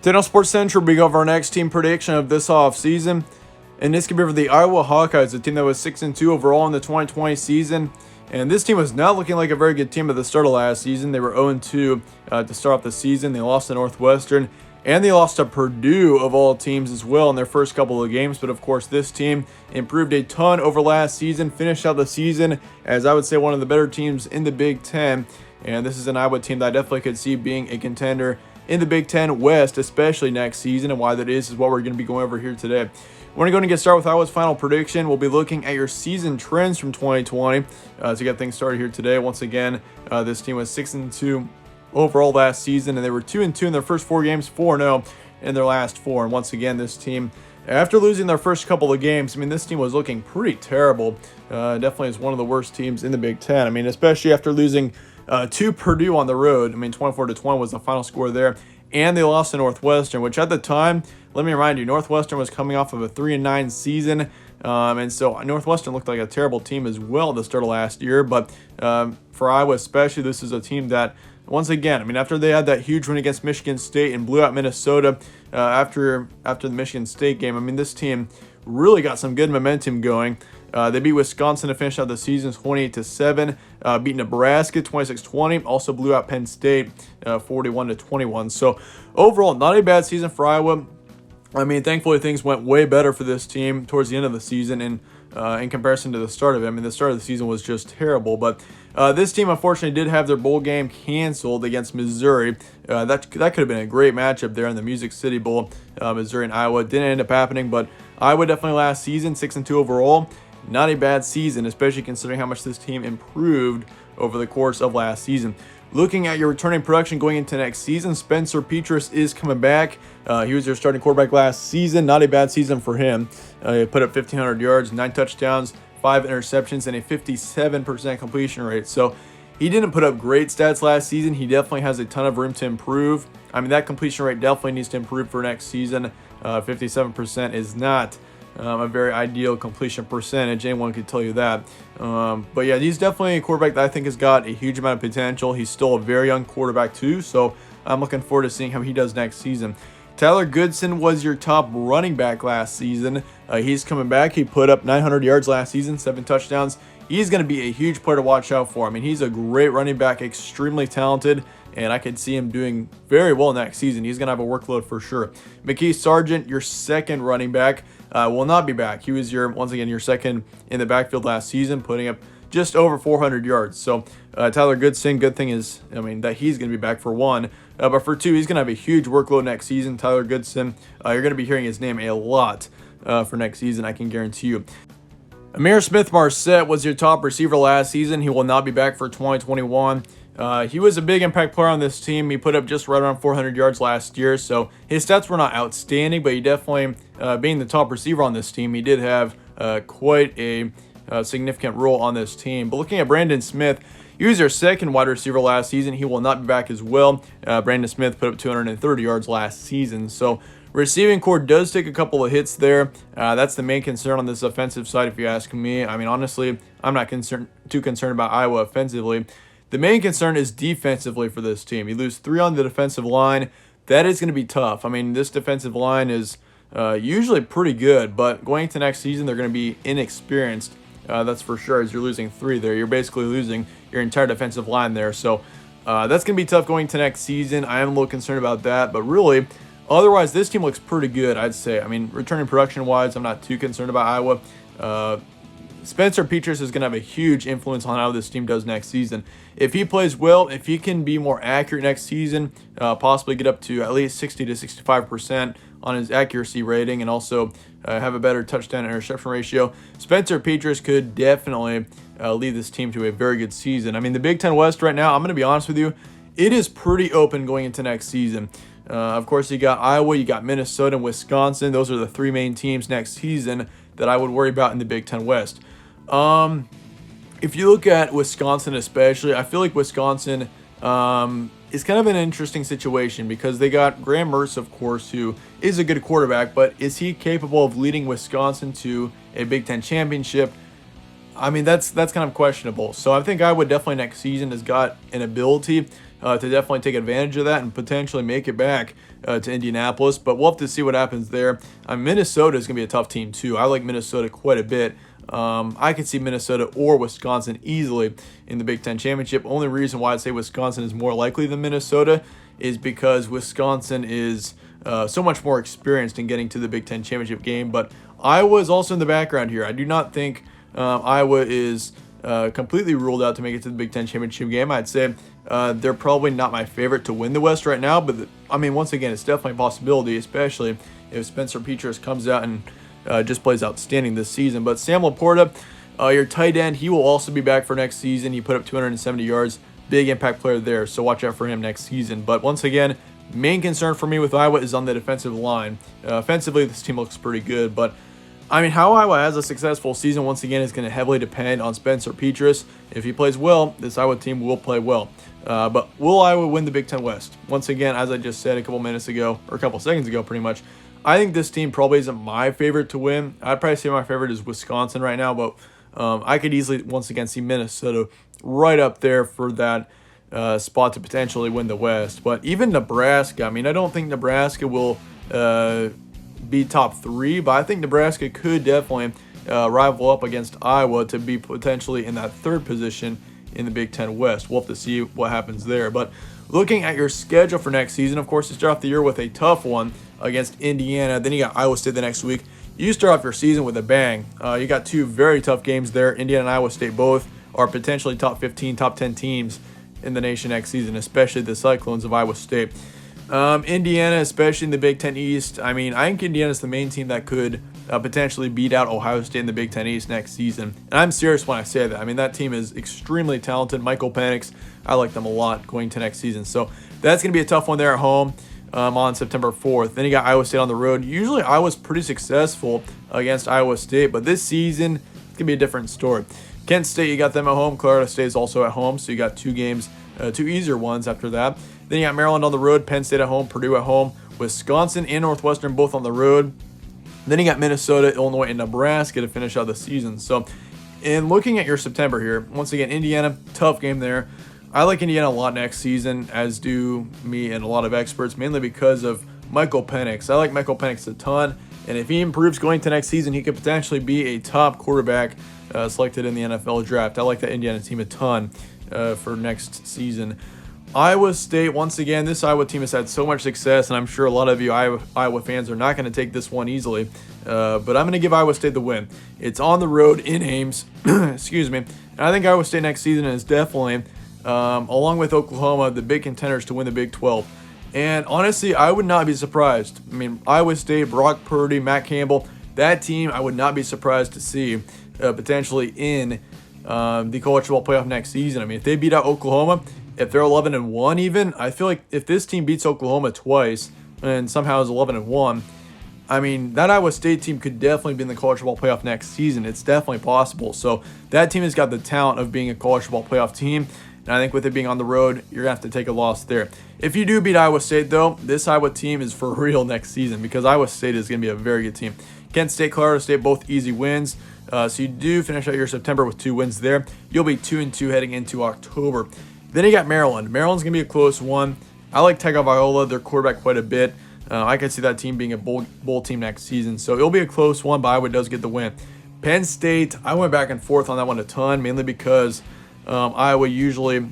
Today on Sports Central, we go over our next team prediction of this offseason. And this could be for the Iowa Hawkeyes, a team that was 6-2 overall in the 2020 season. And this team was not looking like a very good team at the start of last season. They were 0-2 to start off the season. They lost to Northwestern, and they lost to Purdue, of all teams, as well in their first couple of games. But of course, this team improved a ton over last season, finished out the season as, I would say, one of the better teams in the Big Ten. And this is an Iowa team that I definitely could see being a contender in the Big Ten West, especially next season. And why that is what we're going to be going over here today. We're going to go and get started with Iowa's final prediction. We'll be looking at your season trends from 2020 to get things started here today. Once again, this team was 6-2 overall last season, and they were 2-2 in their first 4 games, 4-0 in their last 4. And once again, this team, after losing their first couple of games, I mean, this team was looking pretty terrible. Definitely is one of the worst teams in the Big Ten. I mean, especially after losing to Purdue on the road. I mean, 24-20 was the final score there. And they lost to Northwestern, which at the time, let me remind you, Northwestern was coming off of a 3-9 season. And so Northwestern looked like a terrible team as well at the start of last year. But for Iowa especially, this is a team that, once again, I mean, after they had that huge win against Michigan State and blew out Minnesota after the Michigan State game, I mean, this team really got some good momentum going. They beat Wisconsin to finish out the season 28-7, beat Nebraska 26-20, also blew out Penn State 41-21. So overall, not a bad season for Iowa. I mean, thankfully things went way better for this team towards the end of the season, and in comparison to the start of it. I mean, the start of the season was just terrible, but this team unfortunately did have their bowl game canceled against Missouri. That could have been a great matchup there in the Music City Bowl. Missouri and Iowa didn't end up happening, but Iowa definitely last season 6-2 overall. Not a bad season, especially considering how much this team improved over the course of last season. Looking at your returning production going into next season, Spencer Petras is coming back. He was your starting quarterback last season. Not a bad season for him. He put up 1,500 yards, 9 touchdowns, 5 interceptions, and a 57% completion rate. So he didn't put up great stats last season. He definitely has a ton of room to improve. I mean, that completion rate definitely needs to improve for next season. 57% is not a very ideal completion percentage. Anyone could tell you that. But yeah, he's definitely a quarterback that I think has got a huge amount of potential. He's still a very young quarterback too, so I'm looking forward to seeing how he does next season. Tyler Goodson was your top running back last season. He's coming back. He put up 900 yards last season, 7 touchdowns. He's going to be a huge player to watch out for. I mean, he's a great running back, extremely talented, and I could see him doing very well next season. He's going to have a workload for sure. McKee Sargent, your second running back, will not be back. He was once again your second in the backfield last season, putting up just over 400 yards. So Tyler Goodson, good thing is, I mean, that he's going to be back for one. But for two, he's going to have a huge workload next season. Tyler Goodson, you're going to be hearing his name a lot for next season, I can guarantee you. Amir Smith-Marset was your top receiver last season. He will not be back for 2021. He was a big impact player on this team. He put up just right around 400 yards last year, so his stats were not outstanding, but he definitely, being the top receiver on this team, he did have quite a significant role on this team. But looking at Brandon Smith, he was your second wide receiver last season. He will not be back as well. Brandon Smith put up 230 yards last season, so receiving core does take a couple of hits there. That's the main concern on this offensive side, if you ask me. I mean, honestly, I'm not too concerned about Iowa offensively. The main concern is defensively for this team. You lose 3 on the defensive line. That is going to be tough. I mean, this defensive line is usually pretty good, but going into next season, they're going to be inexperienced. That's for sure, as you're losing 3 there. You're basically losing your entire defensive line there. So that's going to be tough going to next season. I am a little concerned about that, but really, otherwise, this team looks pretty good, I'd say. I mean, returning production-wise, I'm not too concerned about Iowa. Spencer Petras is going to have a huge influence on how this team does next season. If he plays well, if he can be more accurate next season, possibly get up to at least 60 to 65% on his accuracy rating, and also have a better touchdown interception ratio, Spencer Petras could definitely lead this team to a very good season. I mean, the Big Ten West right now, I'm going to be honest with you, it is pretty open going into next season. Of course, you got Iowa, you got Minnesota, and Wisconsin. Those are the 3 main teams next season that I would worry about in the Big Ten West. If you look at Wisconsin especially, I feel like Wisconsin is kind of an interesting situation because they got Graham Mertz, of course, who is a good quarterback, but is he capable of leading Wisconsin to a Big Ten championship? I mean, that's kind of questionable. So I think Iowa definitely next season has got an ability to definitely take advantage of that and potentially make it back to Indianapolis. But we'll have to see what happens there. Minnesota is going to be a tough team too. I like Minnesota quite a bit. I could see Minnesota or Wisconsin easily in the Big Ten Championship. Only reason why I'd say Wisconsin is more likely than Minnesota is because Wisconsin is so much more experienced in getting to the Big Ten Championship game. But Iowa is also in the background here. I do not think Iowa is completely ruled out to make it to the Big Ten Championship game. I'd say they're probably not my favorite to win the West right now. But, once again, it's definitely a possibility, especially if Spencer Petras comes out and just plays outstanding this season. But Sam Laporta, your tight end, he will also be back for next season. He put up 270 yards. Big impact player there, so watch out for him next season. But once again, main concern for me with Iowa is on the defensive line. Offensively, this team looks pretty good, but how Iowa has a successful season, once again, is going to heavily depend on Spencer Petras. If he plays well, this Iowa team will play well. But will Iowa win the Big Ten West? Once again, as I just said a couple seconds ago, pretty much, I think this team probably isn't my favorite to win. I'd probably say my favorite is Wisconsin right now, but I could easily, once again, see Minnesota right up there for that spot to potentially win the West. But even Nebraska, I don't think Nebraska will be top 3, but I think Nebraska could definitely rival up against Iowa to be potentially in that 3rd position in the Big Ten West. We'll have to see what happens there. But looking at your schedule for next season, of course, you start off the year with a tough one against Indiana. Then you got Iowa State the next week. You start off your season with a bang. You got 2 very tough games there. Indiana and Iowa State both are potentially top 15, top 10 teams in the nation next season, especially the Cyclones of Iowa State. Indiana, especially in the Big Ten East, I think Indiana's the main team that could potentially beat out Ohio State in the Big Ten East next season. And I'm serious when I say that. That team is extremely talented. Michael Penix, I like them a lot going to next season. So that's going to be a tough one there at home on September 4th. Then you got Iowa State on the road. Usually Iowa's pretty successful against Iowa State, but this season it's going to be a different story. Kent State, you got them at home. Colorado State is also at home, so you got 2 games, 2 easier ones after that. Then you got Maryland on the road, Penn State at home, Purdue at home, Wisconsin and Northwestern both on the road. Then you got Minnesota, Illinois, and Nebraska to finish out the season. So in looking at your September here, once again, Indiana, tough game there. I like Indiana a lot next season, as do me and a lot of experts, mainly because of Michael Penix. I like Michael Penix a ton, and if he improves going to next season, he could potentially be a top quarterback selected in the NFL draft. I like that Indiana team a ton for next season. Iowa State, once again, this Iowa team has had so much success, and I'm sure a lot of you Iowa fans are not going to take this one easily, but I'm going to give Iowa State the win. It's on the road in Ames, excuse me, and I think Iowa State next season is definitely, along with Oklahoma, the big contenders to win the Big 12. And honestly, I would not be surprised. Iowa State, Brock Purdy, Matt Campbell, that team I would not be surprised to see potentially in the college football playoff next season. If they beat out Oklahoma, if they're 11-1 even, I feel like if this team beats Oklahoma twice and somehow is 11-1, that Iowa State team could definitely be in the college football playoff next season. It's definitely possible. So that team has got the talent of being a college football playoff team. And I think with it being on the road, you're going to have to take a loss there. If you do beat Iowa State, though, this Iowa team is for real next season because Iowa State is going to be a very good team. Kent State, Colorado State, both easy wins. So you do finish out your September with 2 wins there. You'll be 2-2 heading into October. Then you got Maryland. Maryland's going to be a close one. I like Tagovailoa, their quarterback, quite a bit. I could see that team being a bowl team next season. So it'll be a close one, but Iowa does get the win. Penn State, I went back and forth on that one a ton, mainly because Iowa usually,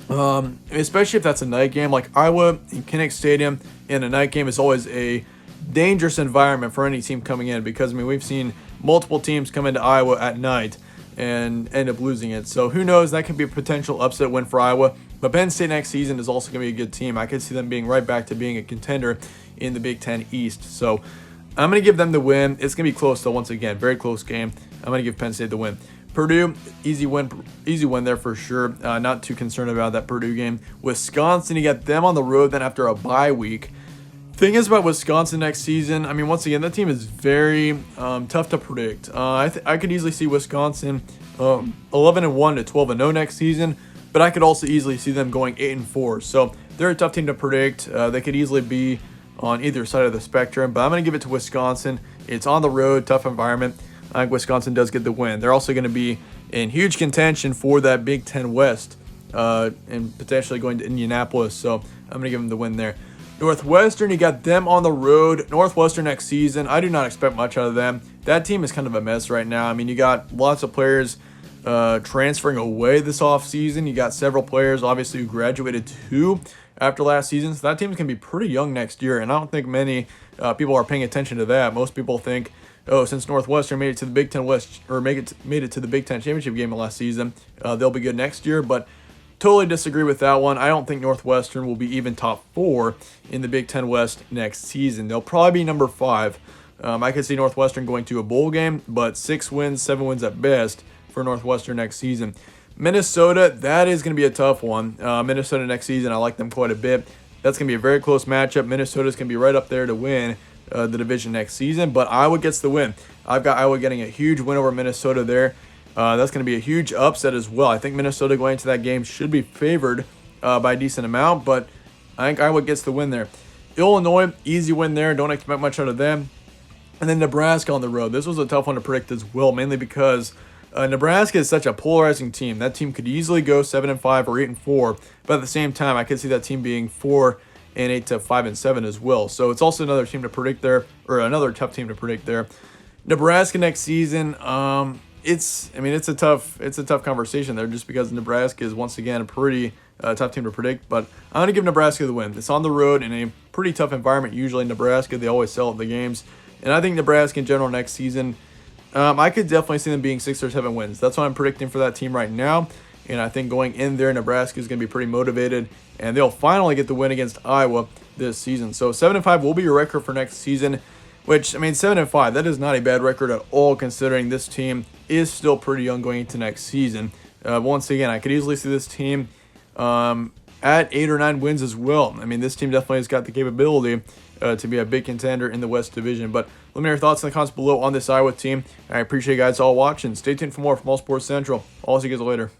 especially if that's a night game, like Iowa in Kinnick Stadium in a night game is always a dangerous environment for any team coming in because, we've seen multiple teams come into Iowa at night and end up losing it. So who knows, that could be a potential upset win for Iowa. But Penn State next season is also going to be a good team. I could see them being right back to being a contender in the Big Ten East. So I'm going to give them the win. It's going to be close, though, once again. Very close game. I'm going to give Penn State the win. Purdue, easy win there for sure. Not too concerned about that Purdue game. Wisconsin, you got them on the road then after a bye week. Thing is about Wisconsin next season, once again, that team is very tough to predict. I could easily see Wisconsin 11-1 to 12-0 next season, but I could also easily see them going 8-4. So they're a tough team to predict. They could easily be on either side of the spectrum, but I'm going to give it to Wisconsin. It's on the road, tough environment. I think Wisconsin does get the win. They're also going to be in huge contention for that Big Ten West and potentially going to Indianapolis. So I'm going to give them the win there. Northwestern, you got them on the road. Northwestern next season, I do not expect much out of them. That team is kind of a mess right now. I mean, you got lots of players transferring away this offseason. You got several players, obviously, who graduated too after last season. So that team is going to be pretty young next year, and I don't think many people are paying attention to that. Most people think, oh, since Northwestern made it to the Big Ten West, or made it to the Big Ten championship game last season, they'll be good next year. But totally disagree with that one. I don't think Northwestern will be even top 4 in the Big Ten West next season. They'll probably be number 5. I could see Northwestern going to a bowl game, but 6 wins, 7 wins at best for Northwestern next season. Minnesota, that is going to be a tough one. Minnesota next season, I like them quite a bit. That's going to be a very close matchup. Minnesota's going to be right up there to win the division next season, but Iowa gets the win. I've got Iowa getting a huge win over Minnesota there. That's going to be a huge upset as well. I think Minnesota going into that game should be favored by a decent amount, but I think Iowa gets the win there. Illinois, easy win there. Don't expect much out of them. And then Nebraska on the road. This was a tough one to predict as well, mainly because Nebraska is such a polarizing team. That team could easily go 7-5 or 8-4, but at the same time, I could see that team being 4-8 to 5-7 as well. So it's also another team to predict there, or another tough team to predict there. Nebraska next season, it's a tough conversation there, just because Nebraska is once again a pretty tough team to predict. But I'm going to give Nebraska the win. It's on the road in a pretty tough environment. Usually Nebraska, they always sell at the games, and I think Nebraska in general next season, I could definitely see them being 6 or 7 wins. That's what I'm predicting for that team right now. And I think going in there, Nebraska is going to be pretty motivated, and they'll finally get the win against Iowa this season. So 7-5 will be your record for next season. Which, I mean, 7-5, that is not a bad record at all, considering this team is still pretty young going into next season. Once again, I could easily see this team at 8 or 9 wins as well. I mean, this team definitely has got the capability to be a big contender in the West Division. But let me know your thoughts in the comments below on this Iowa team. I appreciate you guys all watching. Stay tuned for more from All Sports Central. I'll see you guys later.